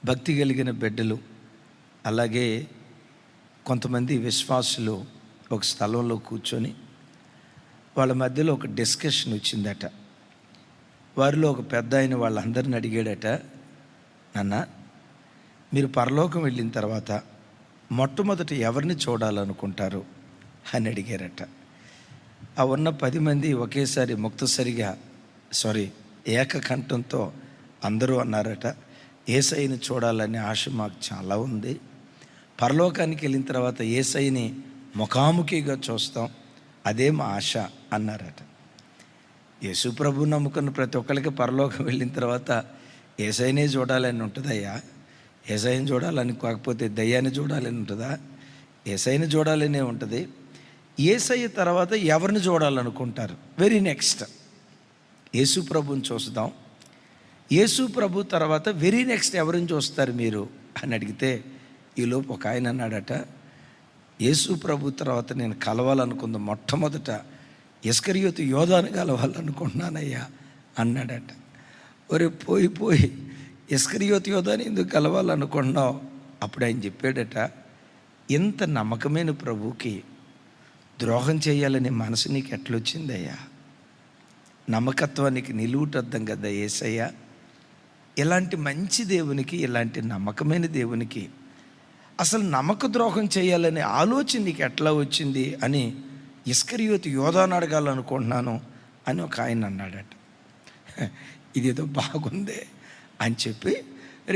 భక్తి కలిగిన బిడ్డలు, అలాగే కొంతమంది విశ్వాసులు ఒక స్థలంలో కూర్చొని వాళ్ళ మధ్యలో ఒక డిస్కషన్ వచ్చిందట. వారిలో ఒక పెద్ద ఆయన వాళ్ళందరిని అడిగాడట, నాన్న, మీరు పరలోకం వెళ్ళిన తర్వాత మొట్టమొదట ఎవరిని చూడాలనుకుంటారు అని అడిగారట. ఆ ఉన్న 10 మంది ఒకేసారి ఏకకంఠంతో అందరూ అన్నారట, యేసయ్యని చూడాలనే ఆశ మాకు చాలా ఉంది. పరలోకానికి వెళ్ళిన తర్వాత యేసయ్యని ముఖాముఖిగా చూస్తాం, అదే మా ఆశ అన్నారట. యేసు ప్రభు నమ్ముకున్న ప్రతి ఒక్కరికి పరలోకం వెళ్ళిన తర్వాత యేసయ్యనే చూడాలని ఉంటుందయ్యా. యేసయ్యని చూడాలని కాకపోతే దయ్యాన్ని చూడాలని ఉంటుందా? యేసయ్యని చూడాలనే ఉంటుంది. యేసయ్య తర్వాత ఎవరిని చూడాలనుకుంటారు? వెరీ నెక్స్ట్ యేసు ప్రభుని చూస్తాం. యేసు ప్రభు తర్వాత వెరీ నెక్స్ట్ ఎవరిని చూస్తారు మీరు అని అడిగితే, ఈలోపు ఒక ఆయన అన్నాడట, యేసు ప్రభు తర్వాత నేను కలవాలనుకుంది మొట్టమొదట ఇస్కరియోతు యోధాను కలవాలనుకుంటున్నానయ్యా అన్నాడట. ఒరే పోయి ఇస్కరియోతు యోధాని ఎందుకు కలవాలనుకుంటున్నావు? అప్పుడు ఆయన చెప్పాడట, ఇంత నమ్మకమైన ప్రభువుకి ద్రోహం చేయాలనే మనసు నీకు ఎట్లొచ్చిందయ్యా? నమ్మకత్వానికి నిలువుటద్దాం కదా యేసయ్య. ఇలాంటి మంచి దేవునికి, ఇలాంటి నమ్మకమైన దేవునికి అసలు నమ్మక ద్రోహం చేయాలనే ఆలోచన నీకు ఎట్లా వచ్చింది అని ఇస్కరియోతు యోధాను అడగాలనుకుంటున్నాను అని ఒక ఆయన అన్నాడట. ఇదేదో బాగుందే అని చెప్పి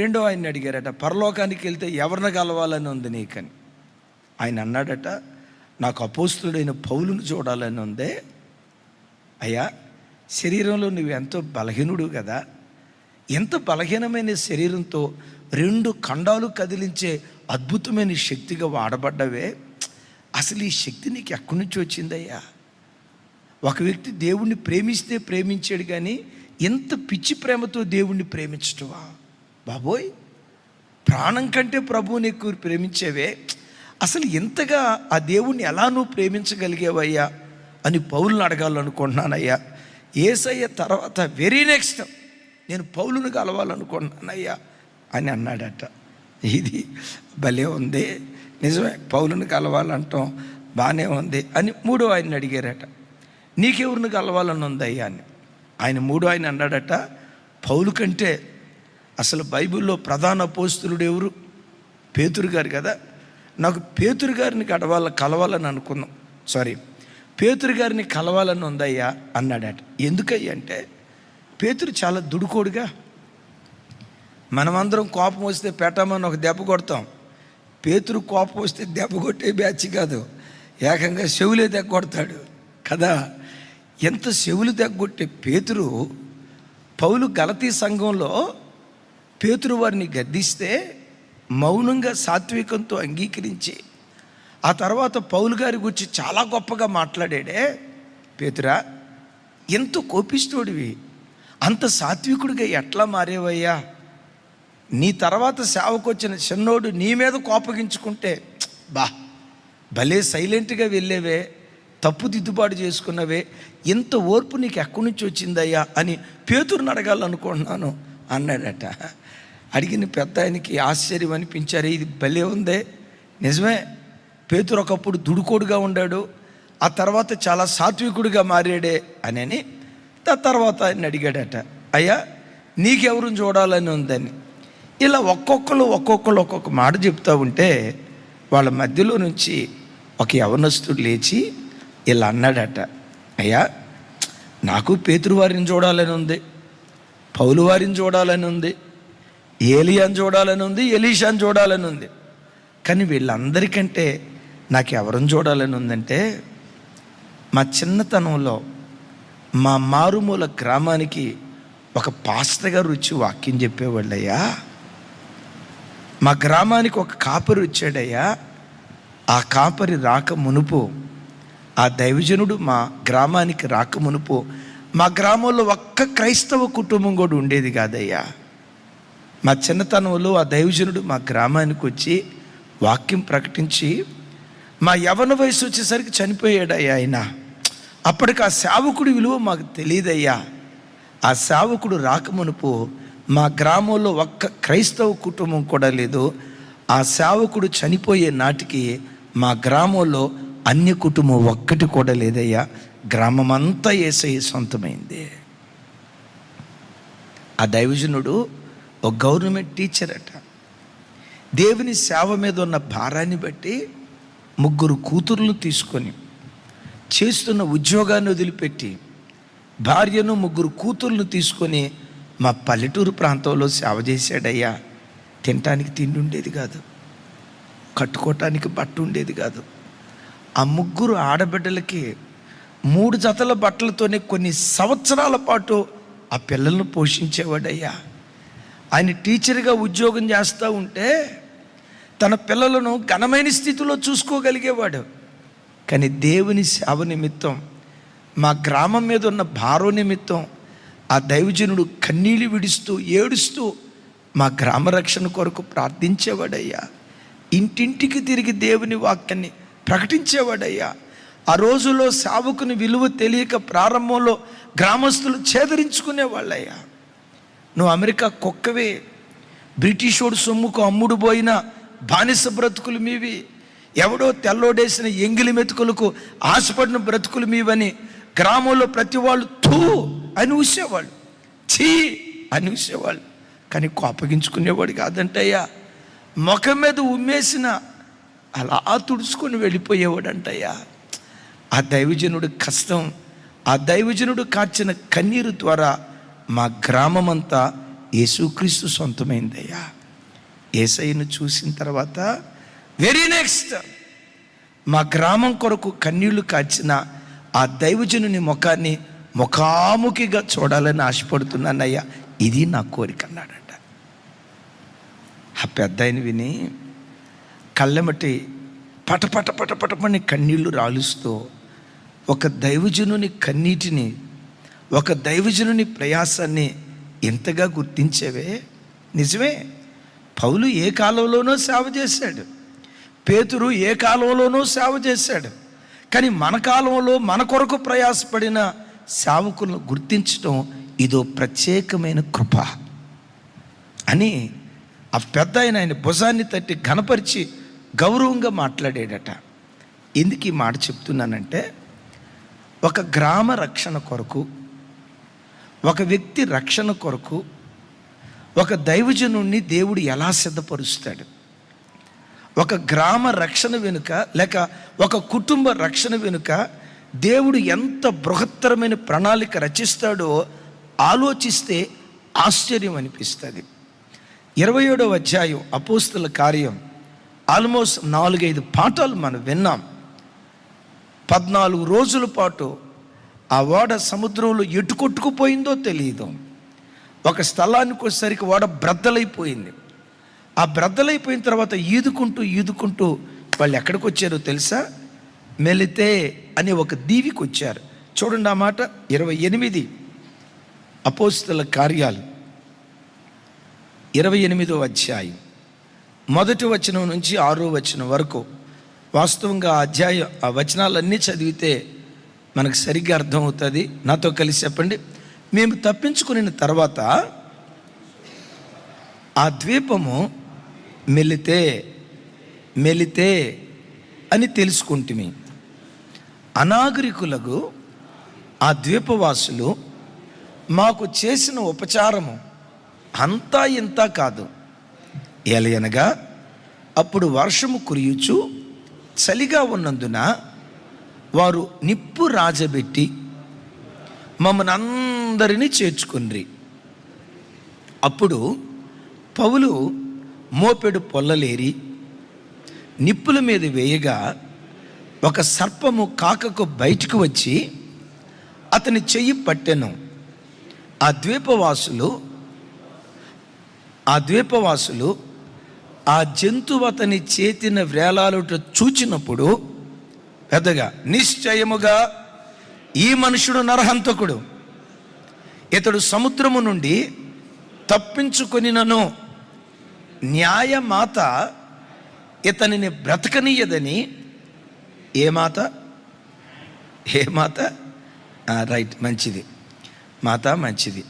రెండో ఆయన్ని అడిగారట, పరలోకానికి వెళ్తే ఎవరిని కలవాలని ఉంది నీకని. ఆయన అన్నాడట, నాకు అపోస్తుడైన పౌలును చూడాలని ఉందే. అయ్యా, శరీరంలో నువ్వు ఎంతో బలహీనుడు కదా, ఎంత బలహీనమైన శరీరంతో 2 ఖండాలు కదిలించే అద్భుతమైన శక్తిగా వాడబడ్డవే. అసలు ఈ శక్తి నీకు ఎక్కడి నుంచి వచ్చిందయ్యా? ఒక వ్యక్తి దేవుణ్ణి ప్రేమిస్తే ప్రేమించాడు, కానీ ఎంత పిచ్చి ప్రేమతో దేవుణ్ణి ప్రేమించటవా బాబోయ్! ప్రాణం కంటే ప్రభువుని ఎక్కువ ప్రేమించేవే. అసలు ఎంతగా ఆ దేవుణ్ణి ఎలా నువ్వు ప్రేమించగలిగేవయ్యా అని పౌలుని అడగాలనుకుంటున్నానయ్యా. యేసయ్య తర్వాత వెరీ నెక్స్ట్ నేను పౌలుని కలవాలనుకుంటున్నానయ్యా అని అన్నాడట. ఇది భలే ఉంది, నిజమే, పౌలుని కలవాలంటాం బాగానే ఉంది అని మూడో ఆయన్ని అడిగారట, నీకెవరిని కలవాలని ఉందయ్యా అని. ఆయన మూడో ఆయన అన్నాడట, పౌలు కంటే అసలు బైబిల్లో ప్రధాన అపోస్తలుడు ఎవరు? పేతురు గారు కదా. నాకు పేతురు గారిని కలవాలని అనుకున్నాం, పేతురు గారిని కలవాలని ఉందయ్యా అన్నాడట. ఎందుకయ్యా అంటే, పేతురు చాలా దుడుకోడుగా. మనమందరం కోపం వస్తే పెట్టమని ఒక దెబ్బ కొడతాం. పేతురు కోపం వస్తే దెబ్బ కొట్టే బ్యాచ్ కాదు, ఏకంగా చెవులే తెగొడతాడు కదా. ఎంత చెవులు తెగొట్టే పేతురు, పౌలు గలతీ సంఘంలో పేతురు వారిని గద్దిస్తే మౌనంగా సాత్వికంతో అంగీకరించి ఆ తర్వాత పౌలు గారి గురించి చాలా గొప్పగా మాట్లాడాడే. పేతురా, ఎంత కోపిస్తోడివి, అంత సాత్వికుడిగా ఎట్లా మారేవయ్యా? నీ తర్వాత సేవకు వచ్చిన చిన్నోడు నీ మీద కోపగించుకుంటే భలే సైలెంట్గా వెళ్ళేవే, తప్పు దిద్దుబాటు చేసుకున్నవే, ఎంత ఓర్పు నీకు ఎక్కడి నుంచి వచ్చిందయ్యా అని పేతురుని అడగాలనుకుంటున్నాను అన్నాడట. అడిగిన పెద్ద ఆయనకి ఆశ్చర్యం అనిపించారు. ఇది భలే ఉందే, నిజమే, పేతురు ఒకప్పుడు దుడుకోడుగా ఉన్నాడు, ఆ తర్వాత చాలా సాత్వికుడిగా మారాడే అని తర్వాత ఆయన అడిగాడట, అయ్యా నీకెవరిని చూడాలని ఉందని. ఇలా ఒక్కొక్కరు ఒక్కొక్క మాట చెప్తూ ఉంటే వాళ్ళ మధ్యలో నుంచి ఒక యవనస్తుడు లేచి ఇలా అన్నాడట, అయ్యా నాకు పేతురు వారిని చూడాలని ఉంది, పౌలు వారిని చూడాలని ఉంది, ఏలియాని చూడాలని ఉంది, ఎలీషాని చూడాలని ఉంది, కానీ వీళ్ళందరికంటే నాకు ఎవరిని చూడాలని ఉందంటే, మా చిన్నతనంలో మా మారుమూల గ్రామానికి ఒక పాస్టర్ గారు వచ్చి వాక్యం చెప్పేవాళ్ళయ్యా. మా గ్రామానికి ఒక కాపరి వచ్చాడయ్యా. ఆ కాపరి రాక మునుపు, ఆ దైవజనుడు మా గ్రామానికి రాక మునుపు మా గ్రామంలో ఒక్క క్రైస్తవ కుటుంబం కూడా ఉండేది కాదయ్యా. మా చిన్నతనంలో ఆ దైవజనుడు మా గ్రామానికి వచ్చి వాక్యం ప్రకటించి మా యవ్వన వయసు వచ్చేసరికి చనిపోయాడయ్యా ఆయన. అప్పటికి ఆ సేవకుడి విలువ మాకు తెలియదయ్యా. ఆ సేవకుడు రాకమునుపు మా గ్రామంలో ఒక్క క్రైస్తవ కుటుంబం కూడా లేదు. ఆ సేవకుడు చనిపోయే నాటికి మా గ్రామంలో అన్య కుటుంబం ఒక్కటి కూడా లేదయ్యా. గ్రామం అంతా యేసయ్య సొంతమైంది. ఆ దైవజనుడు ఒక గవర్నమెంట్ టీచర్ అట. దేవుని సేవ మీద ఉన్న భారాన్ని బట్టి 3 కూతుర్లు తీసుకొని చేస్తున్న ఉద్యోగాన్ని వదిలిపెట్టి భార్యను 3 కూతుర్లు తీసుకొని మా పల్లెటూరు ప్రాంతంలో సేవ చేశాడయ్యా. తినటానికి తిండి ఉండేది కాదు, కట్టుకోవటానికి బట్ట ఉండేది కాదు. ఆ 3 ఆడబిడ్డలకి 3 జతల బట్టలతోనే కొన్ని సంవత్సరాల పాటు ఆ పిల్లలను పోషించేవాడయ్యా. ఆయన టీచర్గా ఉద్యోగం చేస్తూ ఉంటే తన పిల్లలను ఘనమైన స్థితిలో చూసుకోగలిగేవాడు. కానీ దేవుని సేవ నిమిత్తం, మా గ్రామం మీద ఉన్న భారం నిమిత్తం ఆ దైవజనుడు కన్నీళ్ళు విడుస్తూ ఏడుస్తూ మా గ్రామ రక్షణ కొరకు ప్రార్థించేవాడయ్యా. ఇంటింటికి తిరిగి దేవుని వాక్యాన్ని ప్రకటించేవాడయ్యా. ఆ రోజుల్లో సేవకుని విలువ తెలియక ప్రారంభంలో గ్రామస్తులు చేదరించుకునేవాళ్ళయ్యా. నువ్వు అమెరికా కుక్కవే, బ్రిటిషోడు సొమ్ముకు అమ్ముడు పోయిన బానిస బ్రతుకులు మీవి, ఎవడో తెల్లోడేసిన ఎంగిలి మెతుకులకు ఆశపడిన బ్రతుకులు మీవని గ్రామంలో ప్రతి వాళ్ళు థూ అని ఊసేవాళ్ళు, ఛీ అని ఊసేవాళ్ళు. కానీ కోపగించుకునేవాడు కాదంటయ్యా. ముఖం మీద ఉమ్మేసిన అలా తుడుచుకొని వెళ్ళిపోయేవాడు అంటయ్యా. ఆ దైవజనుడు కష్టం, ఆ దైవజనుడు కార్చిన కన్నీరు ద్వారా మా గ్రామం అంతా యేసుక్రీస్తు సొంతమైందయ్యా. యేసయ్యను చూసిన తర్వాత వెరీ నెక్స్ట్ మా గ్రామం కొరకు కన్నీళ్లు కార్చిన ఆ దైవజనుని ముఖాన్ని ముఖాముఖిగా చూడాలని ఆశపడుతున్నానయ్యా. ఇది నా కోరిక అన్నాడట. ఆ పెద్ద ఆయన విని కళ్ళెమటి పటపట పటపటమని కన్నీళ్లు రాలుస్తూ, ఒక దైవజనుని కన్నీటిని, ఒక దైవజనుని ప్రయాసాన్ని ఎంతగా గుర్తించేవే. నిజమే, పౌలు ఏ కాలంలోనో సేవ చేశాడు, పేతురు ఏ కాలంలోనో సేవ చేశాడు. కానీ మన కాలంలో మన కొరకు ప్రయాసపడిన సేవకులను గుర్తించడం ఇదో ప్రత్యేకమైన కృప అని ఆ పెద్ద ఆయన భుజాన్ని తట్టి ఘనపరిచి గౌరవంగా మాట్లాడాడట. ఎందుకు ఈ మాట చెప్తున్నానంటే, ఒక గ్రామ రక్షణ కొరకు, ఒక వ్యక్తి రక్షణ కొరకు ఒక దైవజనుణ్ణి దేవుడు ఎలా సిద్ధపరుస్తాడు, ఒక గ్రామ రక్షణ వెనుక లేక ఒక కుటుంబ రక్షణ వెనుక దేవుడు ఎంత బృహత్తరమైన ప్రణాళిక రచిస్తాడో ఆలోచిస్తే ఆశ్చర్యం అనిపిస్తుంది. 27వ అధ్యాయం అపోస్తల కార్యం ఆల్మోస్ట్ 4-5 పాఠాలు మనం విన్నాం. 14 రోజుల పాటు ఆ ఓడ సముద్రంలో ఎటు కొట్టుకుపోయిందో తెలియదు. ఒక స్థలానికి వచ్చేసరికి ఓడ బ్రద్దలైపోయింది. ఆ బ్రద్దలైపోయిన తర్వాత ఈదుకుంటూ వాళ్ళు ఎక్కడికి వచ్చారో తెలుసా? మెలితే అనే ఒక దీవికి వచ్చారు. చూడండి ఆ మాట, 28 అపోస్తల కార్యాలు 28వ అధ్యాయం 1వ వచనం నుంచి 6వ వచనం వరకు. వాస్తవంగా ఆ వచనాలన్నీ చదివితే మనకు సరిగ్గా అర్థమవుతుంది. నాతో కలిసి చెప్పండి. మేము తప్పించుకున్న తర్వాత ఆ ద్వీపము మెలితే అని తెలుసుకుంటుమి. అనాగరికులకు ఆ ద్వీపవాసులు మాకు చేసిన ఉపచారము అంతా ఇంత కాదు. ఎలయనగా అప్పుడు వర్షము కురియుచు చలిగా ఉన్నందున వారు నిప్పు రాజబెట్టి మమ్మల్ని అందరినీ చేర్చుకుని. అప్పుడు పౌలు మోపెడు పొల్లలేరి నిప్పుల మీద వేయగా ఒక సర్పము కాకకు బయటకు వచ్చి అతని చెయ్యి పట్టెను. ఆ ద్వీపవాసులు ఆ జంతువు అతని చేతిన వ్రేలాలుట చూచినప్పుడు పెద్దగా, నిశ్చయముగా ఈ మనుషుడు నరహంతకుడు, ఇతడు సముద్రము నుండి తప్పించుకొనినను న్యాయమాత ఇతనిని బ్రతకనీయదని. ఏ మాత? రైట్, మంచిది, మాత మంచిది.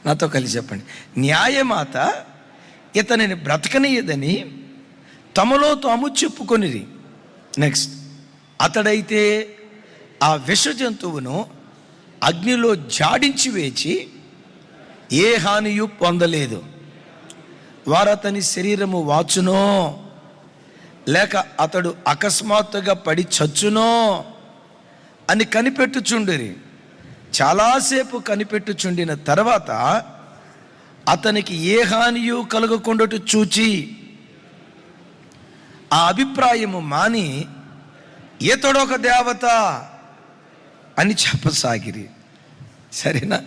నాతో కలిసి చెప్పండి. న్యాయమాత ఇతనిని బ్రతకనీయదని తమలో తాము చెప్పుకొనిరి. నెక్స్ట్, అతడైతే ఆ విష జంతువును అగ్నిలో జాడించి వేచి ఏ హానియు పొందలేదు. వారతని శరీరము వాచునో లేక అతడు అకస్మాత్తుగా పడి చచ్చునో అని కనిపెట్టుచుండిరి. చాలాసేపు కనిపెట్టుచుండిన తర్వాత అతనికి ఏ హానియు కలగకుండాటు చూచి ఆ అభిప్రాయము మాని ఇతడొక దేవత అని చెప్పసాగిరి. సరేనా?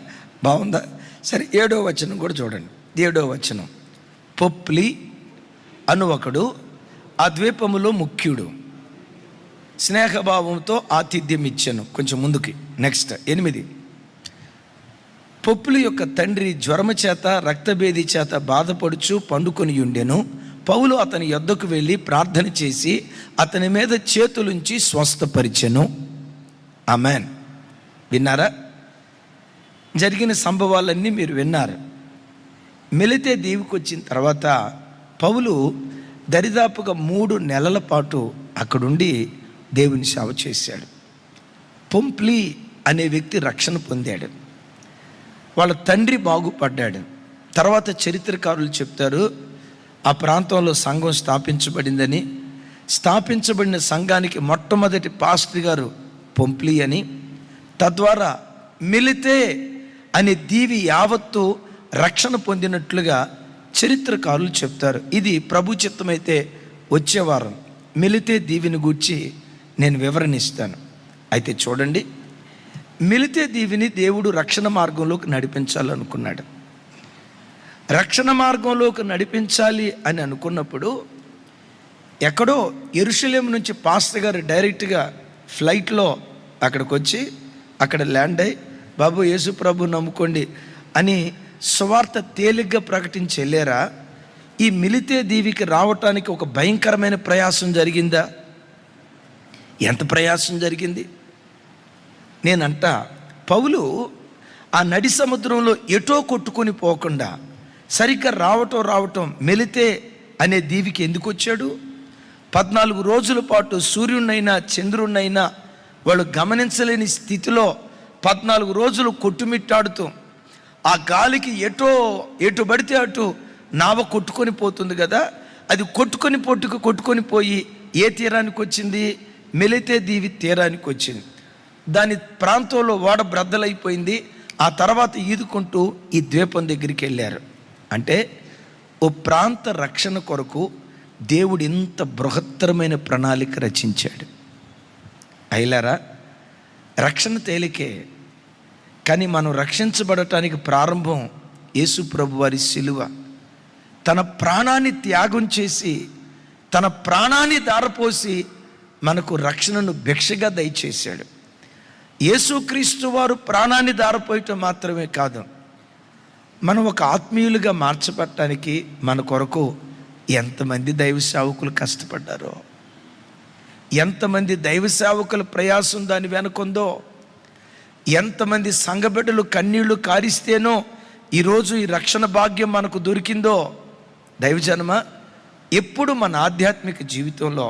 బాగుందా? సరే, 7వ వచనం కూడా చూడండి. 7వ వచనం, పొప్లి అను ఒకడు ఆ ద్వీపములో ముఖ్యుడు స్నేహభావంతో ఆతిథ్యం ఇచ్చాను. కొంచెం ముందుకి. నెక్స్ట్ 8, పొప్పులు యొక్క తండ్రి జ్వరము చేత రక్తభేది చేత బాధపడుచు పండుకొని ఉండెను. పౌలు అతని యొద్దకు వెళ్ళి ప్రార్థన చేసి అతని మీద చేతులుంచి స్వస్థపరిచెను. ఆమెన్. విన్నారా? జరిగిన సంభవాలన్నీ మీరు విన్నారు. మిలితే దీవికి వచ్చిన తర్వాత పౌలు దరిదాపుగా 3 నెలల పాటు అక్కడుండి దేవుని సేవ చేశాడు. పొంప్లి అనే వ్యక్తి రక్షణ పొందాడు. వాళ్ళ తండ్రి బాగుపడ్డాడు. తర్వాత చరిత్రకారులు చెప్తారు, ఆ ప్రాంతంలో సంఘం స్థాపించబడిందని. స్థాపించబడిన సంఘానికి మొట్టమొదటి పాస్టర్ గారు పొంప్లి అని. తద్వారా మిలితే అనే దీవి యావత్తు రక్షణ పొందినట్లుగా చరిత్రకారులు చెప్తారు. ఇది ప్రభు చిత్తమైతే వచ్చే వారం మిలితే దీవిని గూర్చి నేను వివరణ ఇస్తాను. అయితే చూడండి, మిలితే దీవిని దేవుడు రక్షణ మార్గంలోకి నడిపించాలనుకున్నాడు. రక్షణ మార్గంలోకి నడిపించాలి అని అనుకున్నప్పుడు ఎక్కడో యెరూషలేము నుంచి పాస్టర్ గారు డైరెక్ట్గా ఫ్లైట్లో అక్కడికి వచ్చి అక్కడ ల్యాండ్ అయ్యి బాబు యేసు ప్రభు నమ్ముకోండి అని సువార్త తేలిగ్గా ప్రకటించి వెళ్ళారా? ఈ మిలితే దీవికి రావటానికి ఒక భయంకరమైన ప్రయాసం జరిగిందా? ఎంత ప్రయాసం జరిగింది? నేనంట పౌలు ఆ నడి సముద్రంలో ఎటో కొట్టుకొని పోకుండా సరిగ్గా రావటం మిలితే అనే దీవికి ఎందుకు వచ్చాడు? 14 రోజుల పాటు సూర్యుడినైనా చంద్రుడినైనా వాళ్ళు గమనించలేని స్థితిలో 14 రోజులు కొట్టుమిట్టాడుతూ ఆ గాలికి ఎటు పడితే అటు నావ కొట్టుకొని పోతుంది కదా. అది కొట్టుకొని పోయి ఏ తీరానికి వచ్చింది? మిలితే దీవి తీరానికి వచ్చింది. దాని ప్రాంతంలో ఓడ బ్రద్దలైపోయింది. ఆ తర్వాత ఈదుకుంటూ ఈ ద్వీపం దగ్గరికి వెళ్ళారు. అంటే ఓ ప్రాంత రక్షణ కొరకు దేవుడు ఇంత బృహత్తరమైన ప్రణాళిక రచించాడు. అయిలారా, రక్షణ తేలికే, కానీ మనం రక్షించబడటానికి ప్రారంభం యేసు ప్రభు వారి శిలువ. తన ప్రాణాన్ని త్యాగం చేసి తన ప్రాణాన్ని ధారపోసి మనకు రక్షణను భిక్షగా దయచేశాడు. యేసుక్రీస్తు వారు ప్రాణాన్ని ధారపోయటం మాత్రమే కాదు, మనం ఒక ఆత్మీయులుగా మార్చబడటానికి మన కొరకు ఎంతమంది దైవ సేవకులు కష్టపడ్డారో, ఎంతమంది దైవ సేవకుల ప్రయాసం దాని వెనుకొందో, ఎంతమంది సంఘబిడ్డలు కన్నీళ్లు కారిస్తేనో ఈరోజు ఈ రక్షణ భాగ్యం మనకు దొరికిందో. దైవజనమ, ఎప్పుడు మన ఆధ్యాత్మిక జీవితంలో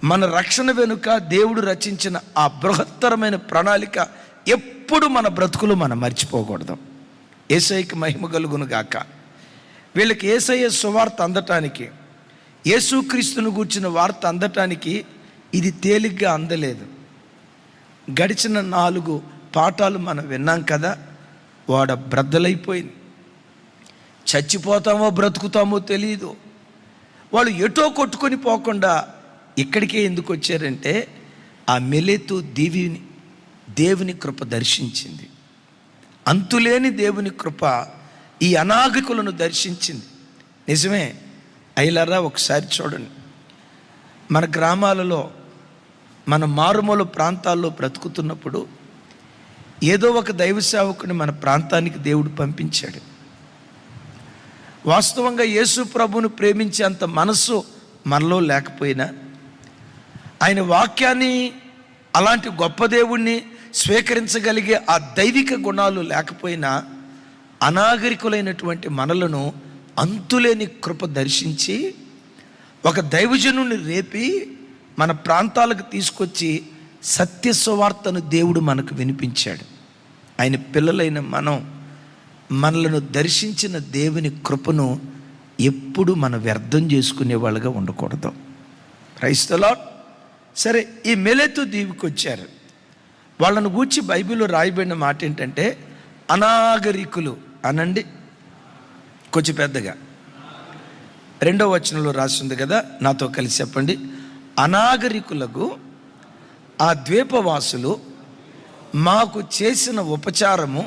మన రక్షణ వెనుక దేవుడు రచించిన ఆ బృహత్తరమైన ప్రణాళిక ఎప్పుడు మన బ్రతుకులు మనం మర్చిపోకూడదు. యేసయ్యకి మహిమ కలుగును గాక. వీళ్ళకి యేసయ్య సువార్త అందటానికి, యేసుక్రీస్తును గూర్చిన వార్త అందటానికి ఇది తేలిగ్గా అందలేదు. గడిచిన 4 పాఠాలు మనం విన్నాం కదా. వాడ బ్రద్దలైపోయింది. చచ్చిపోతామో బ్రతుకుతామో తెలియదు. వాళ్ళు ఎటో కొట్టుకొని పోకుండా ఇక్కడికే ఎందుకు వచ్చారంటే ఆ మిలేతు దీవిని దేవుని కృప దర్శించింది. అంతులేని దేవుని కృప ఈ అనాగకులను దర్శించింది. నిజమే. అయిలారా, ఒకసారి చూడండి, మన గ్రామాలలో మన మారుమూల ప్రాంతాల్లో బ్రతుకుతున్నప్పుడు ఏదో ఒక దైవ సేవకుని మన ప్రాంతానికి దేవుడు పంపించాడు. వాస్తవంగా యేసు ప్రభువును ప్రేమించే అంత మనస్సు మనలో లేకపోయినా, ఆయన వాక్యాన్ని, అలాంటి గొప్ప దేవుణ్ణి స్వీకరించగలిగే ఆ దైవిక గుణాలు లేకపోయినా అనాగరికులైనటువంటి మనలను అంతులేని కృప దర్శించి ఒక దైవజనుని రేపి మన ప్రాంతాలకు తీసుకొచ్చి సత్య సువార్తను దేవుడు మనకు వినిపించాడు. ఆయన పిల్లలైన మనలను దర్శించిన దేవుని కృపను ఎప్పుడు మనం వ్యర్థం చేసుకునే వాళ్ళగా ఉండకూడదు. Praise the Lord. సరే, ఈ మెలెతు దీవికి వచ్చారు. వాళ్ళను గూర్చి బైబిల్లో రాయబడిన మాట ఏంటంటే అనాగరికులు అనండి కొంచెం పెద్దగా. 2వ వచనంలో రాసింది కదా, నాతో కలిసి చెప్పండి. అనాగరికులకు ఆ ద్వీపవాసులు మాకు చేసిన ఉపచారము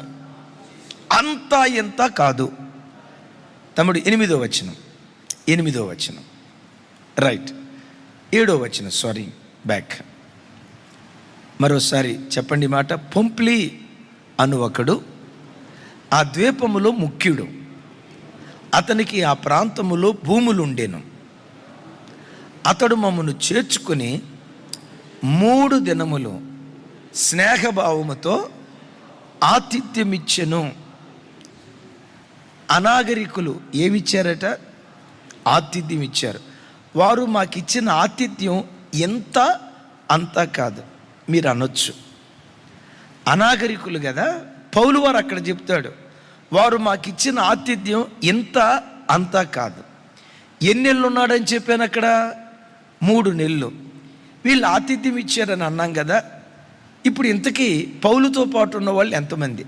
అంతా ఎంత కాదు. తమ్ముడు 8వ వచనం రైట్, 7వ వచనం సారీ బ్యాక్. మరోసారి చెప్పండి మాట. పొంప్లి అను ఒకడు ఆ ద్వీపములో ముఖ్యుడు, అతనికి ఆ ప్రాంతములో భూములుండెను. అతడు మమ్మను చేర్చుకుని 3 దినములు స్నేహభావముతో ఆతిథ్యమిచ్చెను. అనాగరికులు ఏమిచ్చారట? ఆతిథ్యం ఇచ్చారు. వారు మాకు ఇచ్చిన ఆతిథ్యం ఎంత అంతా కాదు. మీరు అనొచ్చు అనాగరికులు కదా. పౌలు వారు అక్కడ చెప్తాడు, వారు మాకు ఇచ్చిన ఆతిథ్యం ఇంత అంతా కాదు. ఎన్ని నెలలు ఉన్నాడని చెప్పాను అక్కడ? 3 నెలలు. వీళ్ళు ఆతిథ్యం ఇచ్చారని అన్నాం కదా. ఇప్పుడు ఇంతకీ పౌలుతో పాటు ఉన్న వాళ్ళు ఎంతమంది?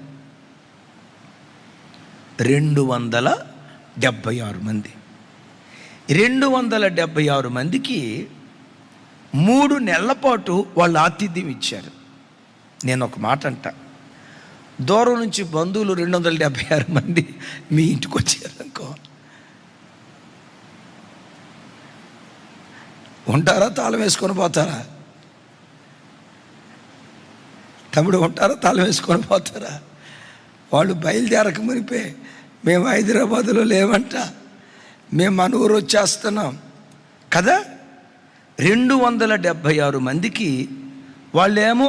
276 మంది. 276 మందికి 3 నెలల పాటు వాళ్ళు ఆతిథ్యం ఇచ్చారు. నేను ఒక మాట అంట, దూరం నుంచి బంధువులు 276 మంది మీ ఇంటికి వచ్చారనుకో, ఉంటారా? తాళం వేసుకొని పోతారా? తమ్ముడు, ఉంటారా? తాళం వేసుకొని పోతారా? వాళ్ళు బయలుదేరక మునిపే మేము హైదరాబాదులో లేవంట, మేము మన ఊరు వచ్చేస్తున్నాం కదా. 276 మందికి వాళ్ళేమో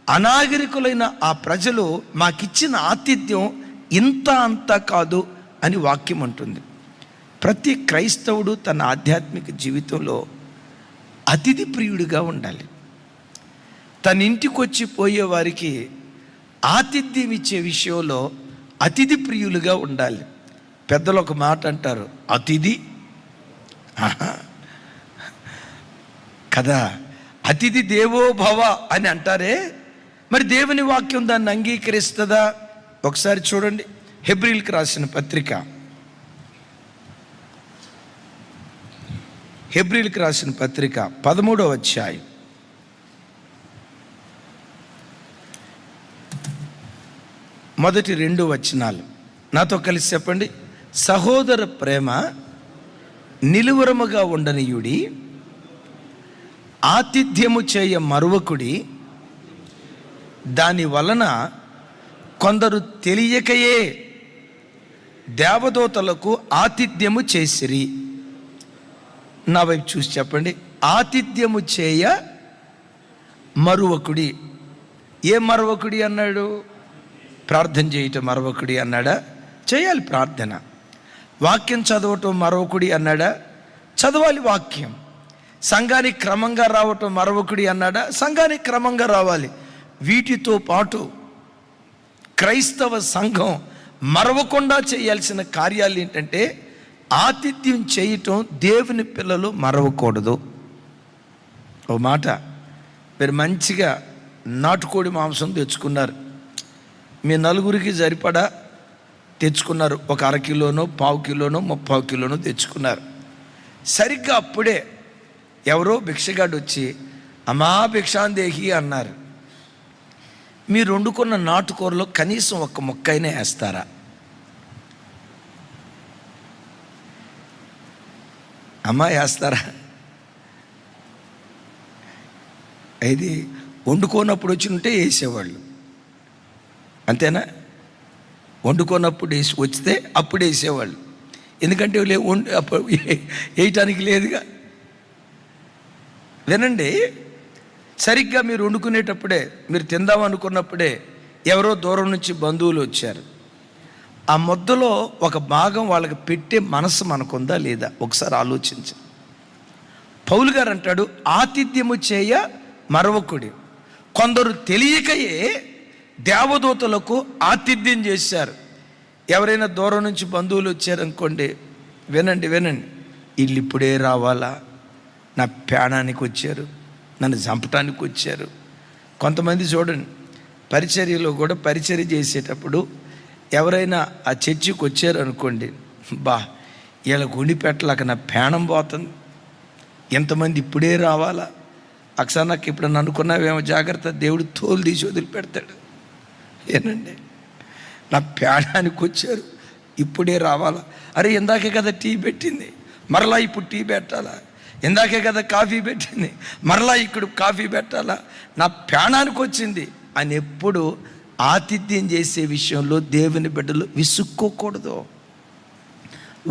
అనాగరికులైన ఆ ప్రజలు మాకిచ్చిన ఆతిథ్యం ఇంత అంతా కాదు అని వాక్యం అంటుంది. ప్రతి క్రైస్తవుడు తన ఆధ్యాత్మిక జీవితంలో అతిథి ప్రియుడిగా ఉండాలి. తన ఇంటికి వచ్చి పోయే వారికి ఆతిథ్యం ఇచ్చే విషయంలో అతిథి ప్రియులుగా ఉండాలి. పెద్దలు ఒక మాట అంటారు, అతిథి కదా, అతిథి దేవో భవ అని అంటారే. మరి దేవుని వాక్యం దాన్ని అంగీకరిస్తుందా? ఒకసారి చూడండి, హెబ్రీయులకు రాసిన పత్రిక, హెబ్రీయులకు రాసిన పత్రిక 13వ అధ్యాయం 1-2 వచనాలు నాతో కలిసి చెప్పండి. సహోదర ప్రేమ నిలువరముగా ఉండనియుడి, ఆతిథ్యము చేయ మరువకుడి, దాని వలన కొందరు తెలియకయే దేవదూతలకు ఆతిథ్యము చేసిరి. నా వైపు చూసి చెప్పండి. ఆతిథ్యము చేయ మరువకుడి. ఏ మరువకుడి అన్నాడు? ప్రార్థన చేయటం మరొకడి అన్నాడా? చేయాలి ప్రార్థన. వాక్యం చదవటం మరొకడి అన్నాడా? చదవాలి వాక్యం. సంఘానికి క్రమంగా రావటం మరొకడి అన్నాడా? సంఘానికి క్రమంగా రావాలి. వీటితో పాటు క్రైస్తవ సంఘం మరవకుండా చేయాల్సిన కార్యాలు ఏంటంటే ఆతిథ్యం చేయటం. దేవుని పిల్లలు మరవకూడదు. ఓ మాట, మీరు మంచిగా నాటుకోడి మాంసం తెచ్చుకున్నారు, మీ నలుగురికి సరిపడా తెచ్చుకున్నారు. ఒక 1/2 కిలోనో 1/4 కిలోనో 30 కిలోనో తెచ్చుకున్నారు. సరిగ్గా అప్పుడే ఎవరో భిక్షగాడు వచ్చి అమ్మా భిక్షాందేహి అన్నారు. మీరు వండుకున్న నాటుకూరలో కనీసం ఒక్క ముక్కైనా వేస్తారా? అమ్మా వేస్తారా? ఇది వండుకోనప్పుడు వచ్చి ఉంటే వేసేవాళ్ళు, అంతేనా? వండుకోనప్పుడు వచ్చితే అప్పుడు వేసేవాళ్ళు. ఎందుకంటే వేయటానికి లేదుగా. వినండి, సరిగ్గా మీరు వండుకునేటప్పుడే, మీరు తిందాం అనుకున్నప్పుడే ఎవరో దూరం నుంచి బంధువులు వచ్చారు. ఆ ముద్దలో ఒక భాగం వాళ్ళకి పెట్టే మనసు మనకుందా లేదా ఒకసారి ఆలోచించు. పౌలు గారు అంటాడు, ఆతిథ్యము చేయ మరవకుడి. కొందరు తెలియకయే దేవదూతలకు ఆతిథ్యం చేశారు. ఎవరైనా దూరం నుంచి బంధువులు వచ్చారనుకోండి, వినండి వీళ్ళు ఇప్పుడే రావాలా, నా ప్రాణానికి వచ్చారు, నన్ను చంపటానికి వచ్చారు. కొంతమంది చూడండి, పరిచర్యలో కూడా పరిచర్య చేసేటప్పుడు ఎవరైనా ఆ చర్చికి వచ్చారు అనుకోండి, ఇలా గుండి పెట్టలేక నా ప్రాణం పోతుంది, ఎంతమంది ఇప్పుడే రావాలా. ఒకసారి నాకు ఇప్పుడు అనుకున్నావేమో, జాగ్రత్త, దేవుడు తోలు తీసి వదిలిపెడతాడు. ఏనండి, నా ప్రాణానికి వచ్చారు, ఇప్పుడే రావాలా. అరే ఇందాకే కదా టీ పెట్టింది, మరలా ఇప్పుడు టీ పెట్టాలా? ఇందాకే కదా కాఫీ పెట్టింది, మరలా ఇక్కడ కాఫీ పెట్టాలా? నా ప్రాణానికి వచ్చింది అని ఎప్పుడు ఆతిథ్యం చేసే విషయంలో దేవుని బిడ్డలు విసుక్కోకూడదు.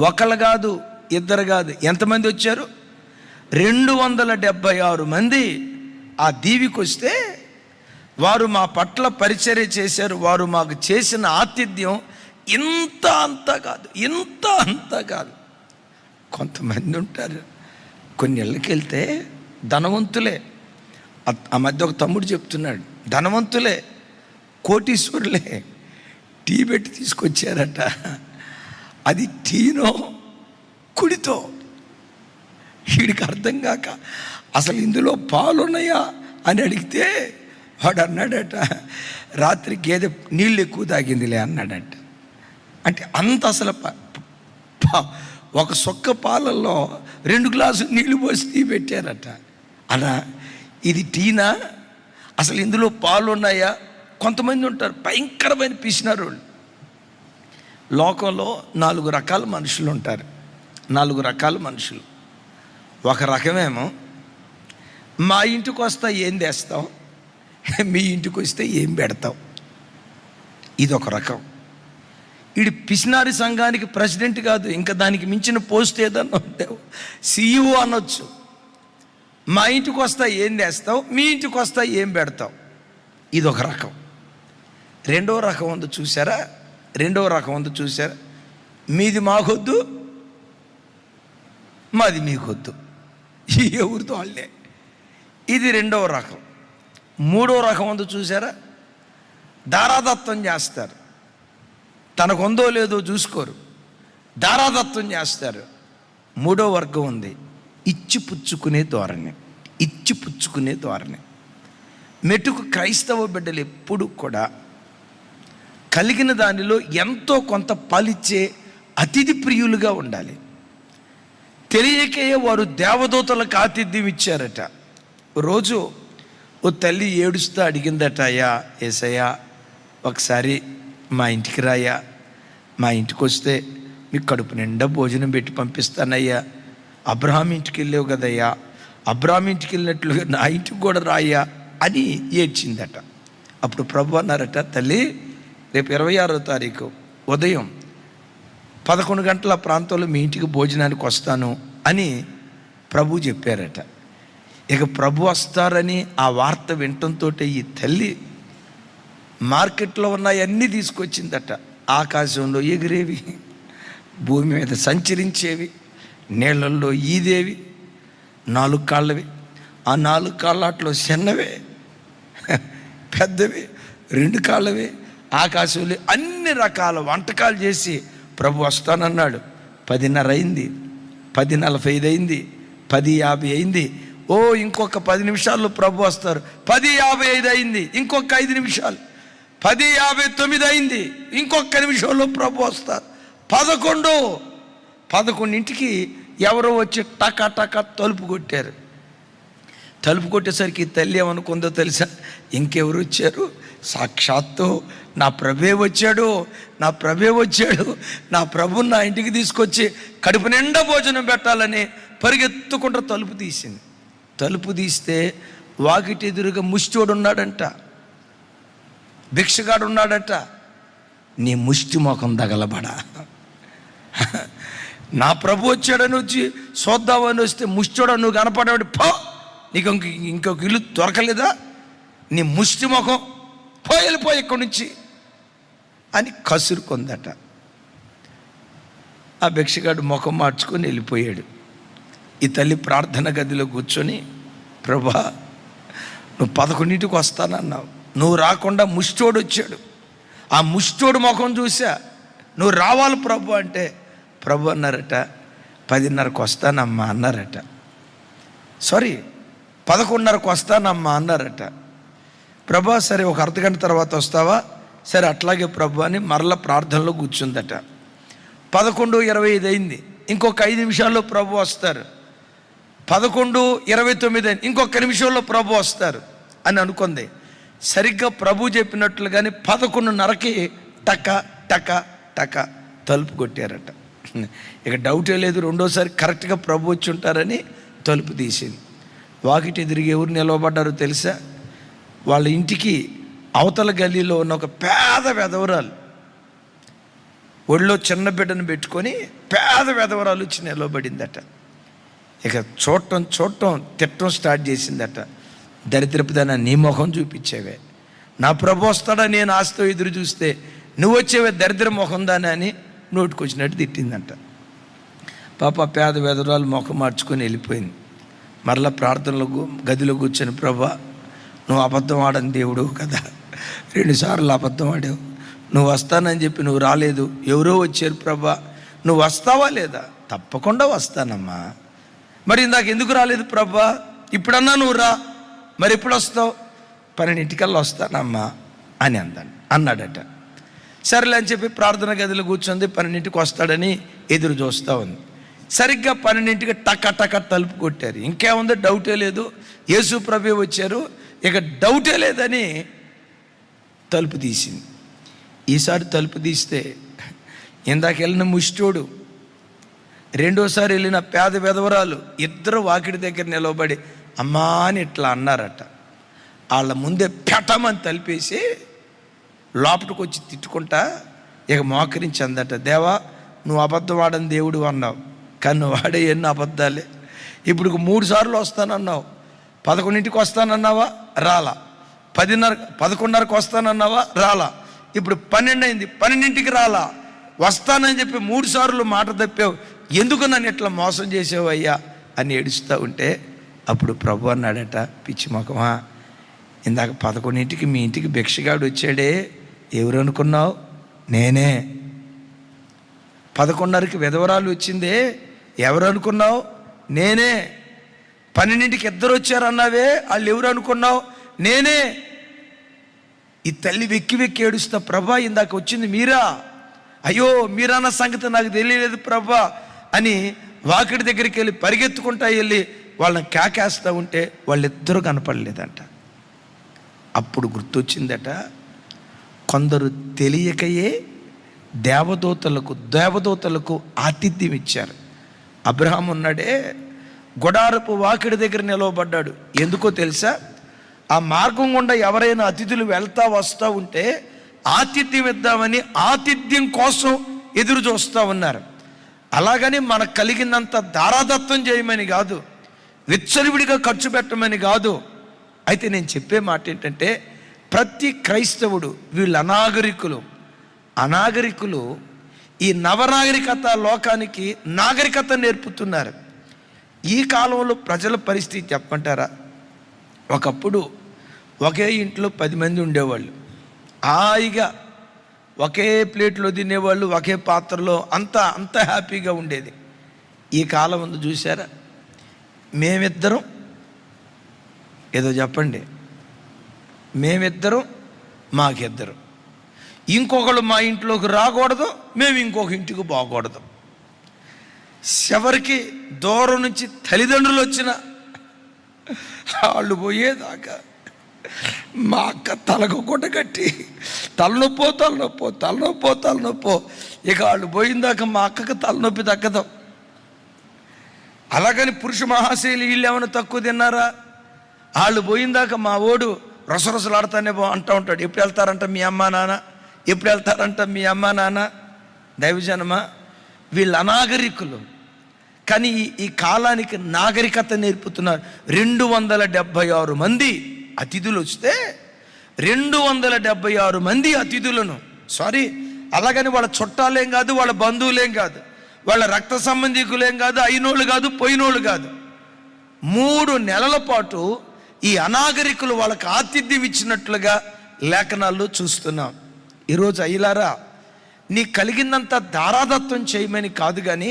ఒకళ్ళు కాదు, ఇద్దరు కాదు, ఎంతమంది వచ్చారు? 276 మంది ఆ దీవికి వస్తే వారు మా పట్ల పరిచర్య చేశారు. వారు మాకు చేసిన ఆతిథ్యం ఇంత అంత కాదు. కొంతమంది ఉంటారు, కొన్ని ఇళ్ళకి వెళ్తే ధనవంతులే. ఆ మధ్య ఒక తమ్ముడు చెప్తున్నాడు, ధనవంతులే, కోటీశ్వరులే, టీ పెట్టి తీసుకొచ్చారట. అది టీనో కుడితో వీడికి అర్థం కాక అసలు ఇందులో పాలున్నాయా అని అడిగితే వాడు అన్నాడట, రాత్రి గేదె నీళ్ళు ఎక్కువ తాగిందిలే అన్నాడట. అంటే అంత అసలు ఒక సొక్క పాలల్లో 2 గ్లాసులు నీళ్లు పోసి టీ పెట్టారట. అలా ఇది టీనా, అసలు ఇందులో పాలు ఉన్నాయా? కొంతమంది ఉంటారు భయంకరమైన పిసినారు. లోకంలో 4 రకాల మనుషులు ఉంటారు. 4 రకాల మనుషులు. ఒక రకమేమో, మా ఇంటికి వస్తా ఏం తెస్తాం, మీ ఇంటికి వస్తే ఏం పెడతాం. ఇదొక రకం. వీడి పిసినారి సంఘానికి ప్రెసిడెంట్ కాదు, ఇంకా దానికి మించిన పోస్ట్ ఏదన్నా ఉంటే CEO అనొచ్చు. మా ఇంటికి వస్తా ఏం తెస్తావు, మీ ఇంటికి వస్తా ఏం పెడతావు. ఇదొక రకం. రెండవ రకం ఉందో చూసారా? మీది మాకొద్దు, మాది మీకొద్దు, ఎవరితో వాళ్ళే. ఇది రెండవ రకం. మూడో రకం ఉందో చూసారా? దారాదత్తం చేస్తారు. తనకు ఉందో లేదో చూసుకోరు, దారాదత్తం చేస్తారు. మూడో వర్గం ఉంది, ఇచ్చిపుచ్చుకునే ధోరణి. మెటుకు క్రైస్తవ బిడ్డలు ఎప్పుడు కూడా కలిగిన దానిలో ఎంతో కొంత పాలిచ్చే అతిథి ప్రియులుగా ఉండాలి. తెలియకే వారు దేవదూతలకు ఆతిథ్యం ఇచ్చారట. రోజు ఓ తల్లి ఏడుస్తూ అడిగిందట, అయ్యా ఏసయ్యా ఒకసారి మా ఇంటికి రాయా, మా ఇంటికి వస్తే మీకు కడుపు నిండా భోజనం పెట్టి పంపిస్తానయ్యా. అబ్రహాం ఇంటికి వెళ్ళావు కదయ్యా, అబ్రహాం ఇంటికి వెళ్ళినట్లుగా నా ఇంటికి కూడా రాయ్యా అని ఏడ్చిందట. అప్పుడు ప్రభు అన్నారట, తల్లి రేపు 26వ తారీఖు ఉదయం 11 గంటల ప్రాంతంలో మీ ఇంటికి భోజనానికి వస్తాను అని ప్రభు చెప్పారట. ఇక ప్రభు వస్తారని ఆ వార్త వినటంతో ఈ తల్లి మార్కెట్లో ఉన్నాయన్నీ తీసుకొచ్చిందట. ఆకాశంలో ఎగిరేవి, భూమి మీద సంచరించేవి, నీళ్ళల్లో ఈదేవి, 4 కాళ్ళవి, ఆ 4 కాళ్ళట్లో చిన్నవే, పెద్దవి, 2 కాళ్ళవి, ఆకాశంలో అన్ని రకాల వంటకాలు చేసి ప్రభు వస్తానన్నాడు. 10:30 అయింది, 10:45 అయింది, 10:50 అయింది. ఇంకొక 10 నిమిషాల్లో ప్రభు వస్తారు. 10:55 అయింది, ఇంకొక 5 నిమిషాలు. 10:59 అయింది, ఇంకొక నిమిషంలో ప్రభు వస్తారు. 11:00కి ఎవరో వచ్చి టకా తలుపు కొట్టారు. తలుపు కొట్టేసరికి తల్లి ఏమనుకుందో తెలుసా? ఇంకెవరు వచ్చారు? సాక్షాత్తు నా ప్రభువే వచ్చాడు, నా ప్రభు నా ఇంటికి తీసుకొచ్చి కడుపు నిండా భోజనం పెట్టాలని పరిగెత్తుకుంటూ తలుపు తీసింది. తలుపు తీస్తే వాకిటి ఎదురుగా ముష్టివాడు ఉన్నాడంట, భిక్షగాడు ఉన్నాడట. నీ ముష్టి ముఖం తగలబడా, నా ప్రభు వచ్చాడని వచ్చి చూద్దామని వస్తే ముష్టివాడు నువ్వు కనపడేవాడు, నీకు ఇంకొక ఇల్లు దొరకలేదా? నీ ముష్టి ముఖం వెళ్ళిపోయి ఇక్కడి నుంచి అని కసురుకుందట. ఆ భిక్షగాడు ముఖం మార్చుకొని వెళ్ళిపోయాడు. ఈ తల్లి ప్రార్థన గదిలో కూర్చొని, ప్రభా నువ్వు 11ంటికి వస్తానన్నావు, నువ్వు రాకుండా ముష్టోడు వచ్చాడు, ఆ ముష్టోడు ముఖం చూసా, నువ్వు రావాలి ప్రభు అంటే ప్రభు అన్నారట 10:30కి వస్తానమ్మా అన్నారట. 11:30కి వస్తానమ్మా అన్నారట. ప్రభా సరే ఒక అర్ధగంట తర్వాత వస్తావా? సరే అట్లాగే ప్రభు అని మరలా ప్రార్థనలో కూర్చుందట. 11:25 అయింది, ఇంకొక 5 నిమిషాల్లో ప్రభు వస్తారు. 11:29 అయింది, ఇంకొక నిమిషంలో ప్రభు వస్తారు అని అనుకుంది. సరిగ్గా ప్రభు చెప్పినట్లుగానే 11:30కి టక టక టక తలుపు కొట్టారట. ఇక డౌటే లేదు, రెండోసారి కరెక్ట్గా ప్రభు వచ్చి ఉంటారని తలుపు తీసింది. వాకిటి తిరిగి ఎవరు నిలవబడ్డారో తెలుసా? వాళ్ళ ఇంటికి అవతల గల్లీలో ఉన్న ఒక పేద వెధవరాలు, ఒళ్ళో చిన్న బిడ్డను పెట్టుకొని పేద వెధవరాలు వచ్చి నిలవబడిందట. ఇక చూడటం తిట్టడం స్టార్ట్ చేసిందట. దరిద్రపుదాన, నీ ముఖం చూపించేవే, నా ప్రభు వస్తాడా నేను ఆశతో ఎదురు చూస్తే నువ్వు వచ్చేవే దరిద్ర ముఖం దాని అని నోటికొచ్చినట్టు తిట్టిందంట. పాప పేద వెధవరాలు ముఖం మార్చుకొని వెళ్ళిపోయింది. మరలా ప్రార్థనలో గదిలో కూర్చొని, ప్రభా నువ్వు అబద్ధం ఆడని దేవుడు కదా, 2 సార్లు అబద్ధం ఆడావు, నువ్వు వస్తానని చెప్పి నువ్వు రాలేదు, ఎవరో వచ్చారు ప్రభా, నువ్వు వస్తావా లేదా? తప్పకుండా వస్తానమ్మా. మరి ఇందాక ఎందుకు రాలేదు ప్రభా? ఇప్పుడన్నా నువ్వు రా, మరి ఎప్పుడు వస్తావు? 12ంటికల్లా వస్తానమ్మా అని అన్నాడట. సరేలే అని చెప్పి ప్రార్థన గదిలో కూర్చుంది. 12ంటికి వస్తాడని ఎదురు చూస్తూ ఉంది. సరిగ్గా 12ంటికి టక టక తలుపు కొట్టారు. ఇంకేముందో డౌటే లేదు, యేసు ప్రభు వచ్చారు, ఇక డౌటే లేదని తలుపు తీసింది. ఈసారి తలుపు తీస్తే ఇందాక వెళ్ళిన ముష్టోడు, రెండోసారి వెళ్ళిన పేద వెధవరాలు ఇద్దరు వాకిడి దగ్గర నిలవబడి అమ్మా అని ఇట్లా అన్నారట. వాళ్ళ ముందే పెటమని తలిపేసి లోపలికి వచ్చి తిట్టుకుంటా ఇక మోకరించి అందట, దేవా నువ్వు అబద్ధం ఆడని దేవుడు అన్నావు, కానీ నువ్వు వాడే ఎన్ని అబద్ధాలే. ఇప్పుడు 3 సార్లు వస్తానన్నావు, 11ంటికి వస్తానన్నావా రాలా, 11:30కి వస్తానన్నావా రాలా, ఇప్పుడు 12 అయింది 12ంటికి రాలా, వస్తానని చెప్పి 3 సార్లు మాట తప్పావు, ఎందుకు నన్ను ఇట్లా మోసం చేసావు అయ్యా అని ఏడుస్తూ ఉంటే అప్పుడు ప్రభు అన్నాడట, పిచ్చి ముఖమా, ఇందాక 11ంటికి మీ ఇంటికి భిక్షగాడు వచ్చాడే, ఎవరు అనుకున్నావు? నేనే. 11:30కి విధవరాలు వచ్చిందే, ఎవరు అనుకున్నావు? నేనే. 12ంటికి ఇద్దరు వచ్చారన్నావే, వాళ్ళు ఎవరు అనుకున్నావు? నేనే. ఈ తల్లి వెక్కి వెక్కి ఏడుస్తా, ప్రభా ఇందాక వచ్చింది మీరా, అయ్యో మీరన్న సంగతి నాకు తెలియలేదు ప్రభా అని వాకిడి దగ్గరికి వెళ్ళి పరిగెత్తుకుంటా వెళ్ళి వాళ్ళని కేకేస్తూ ఉంటే వాళ్ళిద్దరూ కనపడలేదంట. అప్పుడు గుర్తొచ్చిందట, కొందరు తెలియకయే దేవదూతలకు ఆతిథ్యం ఇచ్చారు. అబ్రహాం ఉన్నాడే, గుడారపు వాకిడి దగ్గర నిలవబడ్డాడు. ఎందుకో తెలుసా? ఆ మార్గం గుండా ఎవరైనా అతిథులు వెళ్తా వస్తూ ఉంటే ఆతిథ్యం ఇద్దామని ఆతిథ్యం కోసం ఎదురు చూస్తూ ఉన్నారు. అలాగని మనకు కలిగినంత దారాదత్తం చేయమని కాదు, విచ్చలవిడిగా ఖర్చు పెట్టమని కాదు. అయితే నేను చెప్పే మాట ఏంటంటే, ప్రతి క్రైస్తవుడు, వీళ్ళు అనాగరికులు ఈ నవనాగరికత లోకానికి నాగరికత నేర్పుతున్నారు. ఈ కాలంలో ప్రజల పరిస్థితి చెప్పమంటారా? ఒకప్పుడు ఒకే ఇంట్లో 10 మంది ఉండేవాళ్ళు, హాయిగా ఒకే ప్లేట్లో తినేవాళ్ళు, ఒకే పాత్రలో, అంత హ్యాపీగా ఉండేది. ఈ కాలం ముందు చూసారా, మేమిద్దరం ఏదో చెప్పండి, మేమిద్దరం మాకిద్దరు, ఇంకొకళ్ళు మా ఇంట్లోకి రాకూడదు, మేము ఇంకొక ఇంటికి పోకూడదు. చివరికి దూరం నుంచి తల్లిదండ్రులు వచ్చిన వాళ్ళు పోయేదాకా మా అక్క తలకు గుడ్డ కట్టి తలనొప్పో ఇక వాళ్ళు పోయిందాక మా అక్కకు తలనొప్పి తగ్గదు. అలాగని పురుష మహాశైలి వీళ్ళు ఏమైనా తక్కువ తిన్నారా? వాళ్ళు పోయిందాక మా ఓడు రసరసలాడుతానే అంటూ ఉంటాడు, ఎప్పుడు వెళ్తారంట మీ అమ్మా నాన్న, ఎప్పుడు వెళ్తారంట మీ అమ్మా నాన్న. దైవజనమా, వీళ్ళు అనాగరికులు, కానీ ఈ కాలానికి నాగరికత నేర్పుతున్నారు. 276 మంది అతిథులు వస్తే 276 మంది అతిథులను, అలాగని వాళ్ళ చుట్టాలేం కాదు, వాళ్ళ బంధువులేం కాదు, వాళ్ళ రక్త సంబంధికులేం కాదు, అయినోళ్ళు కాదు, పోయినోళ్ళు కాదు. 3 నెలల పాటు ఈ అనాగరికులు వాళ్ళకి ఆతిథ్యం ఇచ్చినట్లుగా లేఖనాల్లో చూస్తున్నాం. ఈరోజు అయ్యలారా, నీ కలిగిందంత దారాదత్వం చేయమని కాదు, కానీ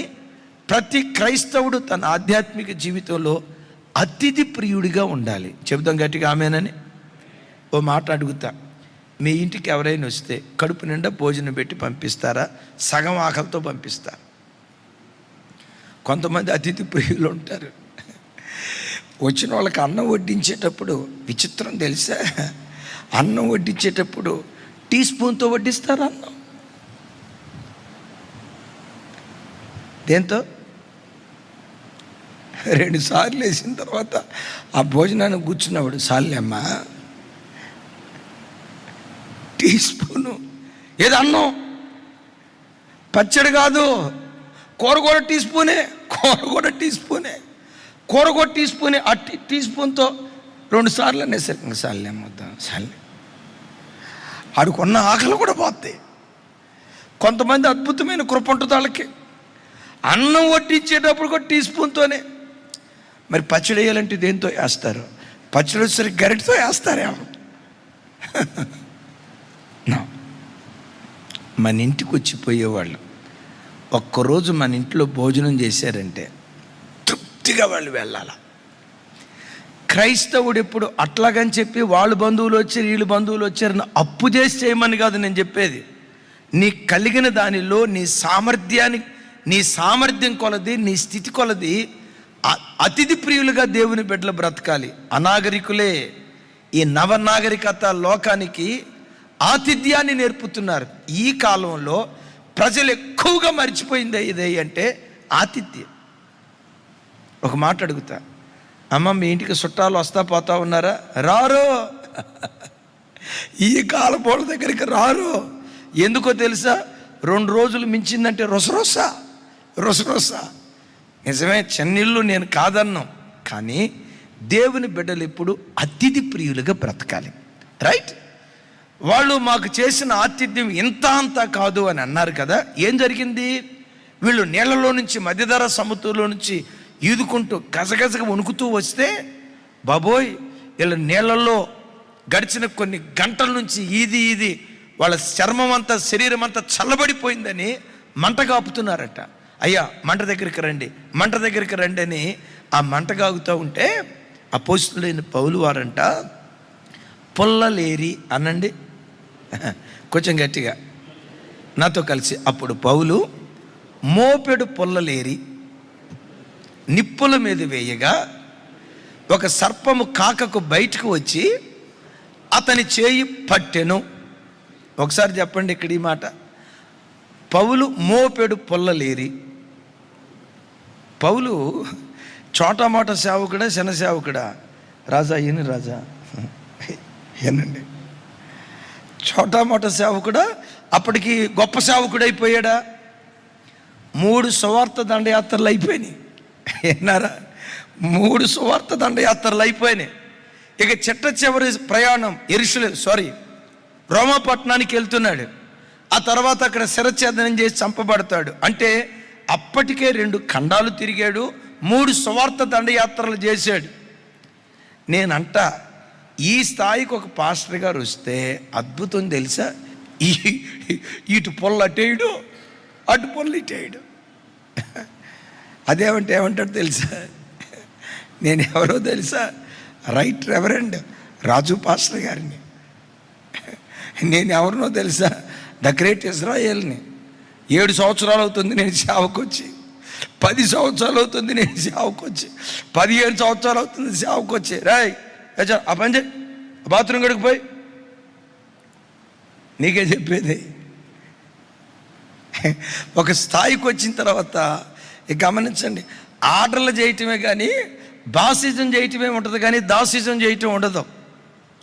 ప్రతి క్రైస్తవుడు తన ఆధ్యాత్మిక జీవితంలో అతిథి ప్రియుడిగా ఉండాలి. చెబుతాం గట్టిగా ఆమేనని. ఓ మాట అడుగుతా, మీ ఇంటికి ఎవరైనా వస్తే కడుపు నిండా భోజనం పెట్టి పంపిస్తారా, సగం ఆకలితో పంపిస్తారా? కొంతమంది అతిథి ప్రియులు ఉంటారు. వచ్చిన వాళ్ళకి అన్నం వడ్డించేటప్పుడు విచిత్రం తెలుసా, అన్నం వడ్డించేటప్పుడు టీ స్పూన్తో వడ్డిస్తారు అన్నం. దేంతో? 2 సార్లు వేసిన తర్వాత ఆ భోజనాన్ని కూర్చున్నవాడు, సార్లేమ్మా టీ స్పూను. ఏది అన్నం, పచ్చడి కాదు, కూర కూడా టీ స్పూనే, కూర కూడా టీ స్పూనే, కూర కూడా టీ స్పూనే. ఆ టీ స్పూన్తో 2 సార్లు అనేసరికి సార్లేమ్మొద్దాం సార్లే. ఆడుకున్న ఆకలి కూడా పోతాయి. కొంతమంది అద్భుతమైన కృప ఉంటుంది వాళ్ళకి, అన్నం వడ్డించేటప్పుడు కూడా టీ స్పూన్తోనే. మరి పచ్చడి వేయాలంటే దేంతో వేస్తారు? పచ్చడి వచ్చేసరికి గరిటతో వేస్తారేమో. మన ఇంటికి వచ్చిపోయేవాళ్ళు ఒక్కరోజు మన ఇంట్లో భోజనం చేశారంటే తృప్తిగా వాళ్ళు వెళ్ళాలి. క్రైస్తవుడు ఎప్పుడు అట్లాగని చెప్పి వాళ్ళు బంధువులు వచ్చారు, వీళ్ళు బంధువులు వచ్చారని అప్పు చేసి చేయమని కాదు నేను చెప్పేది. నీ కలిగిన దానిలో నీ సామర్థ్యం కొలది, నీ స్థితి కొలది అతిథి ప్రియులుగా దేవుని బిడ్డలు బ్రతకాలి. అనాగరికులే ఈ నవనాగరికత లోకానికి ఆతిథ్యాన్ని నేర్పుతున్నారు. ఈ కాలంలో ప్రజలు ఎక్కువగా మర్చిపోయింది ఇదే అంటే ఆతిథ్యం. ఒక మాట అడుగుతా, అమ్మ మీ ఇంటికి చుట్టాలు వస్తా పోతా ఉన్నారా? రారు. ఈ కాలపోళ్ళ దగ్గరికి రారు. ఎందుకో తెలుసా? 2 రోజులు మించిందంటే రొసరొస. నిజమే, చెన్నీళ్ళు నేను కాదన్నాం, కానీ దేవుని బిడ్డలు ఎప్పుడు అతిథి ప్రియులుగా బ్రతకాలి. రైట్? వాళ్ళు మాకు చేసిన ఆతిథ్యం ఇంత అంతా కాదు అని అన్నారు కదా. ఏం జరిగింది? వీళ్ళు నీళ్ళలో నుంచి, మధ్యధరా సముద్రంలో నుంచి ఈదుకుంటూ గజగజగా వణుకుతూ వస్తే, బాబోయ్ వీళ్ళ నీళ్ళల్లో గడిచిన కొన్ని గంటల నుంచి ఈది వాళ్ళ చర్మం అంతా, శరీరం అంతా చల్లబడిపోయిందని మంట కాపుతున్నారట. అయ్యా మంట దగ్గరికి రండి అని ఆ మంట కాగుతూ ఉంటే అపోస్తలుడైన పౌలు వారంట పొల్లలేరి అనండి కొంచెం గట్టిగా నాతో కలిసి. అప్పుడు పౌలు మోపెడు పొల్లలేరి నిప్పుల మీద వేయగా ఒక సర్పము కాకకు బయటకు వచ్చి అతని చేయి పట్టెను. ఒకసారి చెప్పండి ఇక్కడ ఈ మాట. పౌలు మోపెడు పొల్లలేరి. పౌలు చోటమోట సేవకుడా, శన సేవకుడా? రాజా ఈయన రాజా ఏనండి, చోటమోట సేవకుడా? అప్పటికి గొప్ప సేవకుడైపోయాడా? 3 సువార్త దండయాత్రలు అయిపోయినాయి. ఏనారా? 3 సువార్త దండయాత్రలు అయిపోయినాయి. ఇక చివరి ప్రయాణం రోమాపట్నానికి వెళ్తున్నాడు. ఆ తర్వాత అక్కడ శిరఛేదనం చేసి చంపబడతాడు. అంటే అప్పటికే 2 ఖండాలు తిరిగాడు, 3 సువార్త దండయాత్రలు చేశాడు. నేనంట ఈ స్థాయికి ఒక పాస్టర్ గారు వస్తే అద్భుతం తెలుసా? ఇటు పొల్ల అటేయడు, అటు పొల్ల ఇటేయడు. అదేమంటే ఏమంటాడు తెలుసా? నేను ఎవరో తెలుసా? రైట్ రెవరెండ్ రాజు పాస్టర్ గారిని. నేను ఎవరినో తెలుసా? The great ఇజ్రాయేల్ని. 7 సంవత్సరాలు అవుతుంది నేను సేవకొచ్చి, 10 సంవత్సరాలు అవుతుంది నేను సేవకొచ్చి, 17 సంవత్సరాలు అవుతుంది సేవకొచ్చి. రాయ్ ఆ పని చేయి, బాత్రూమ్ గడికి పోయి. నీకే చెప్పేది. ఒక స్థాయికి వచ్చిన తర్వాత గమనించండి, ఆర్డర్లు చేయటమే కానీ బాసిజం చేయటమే ఉంటుంది, కానీ దాసిజం చేయటం ఉండదు.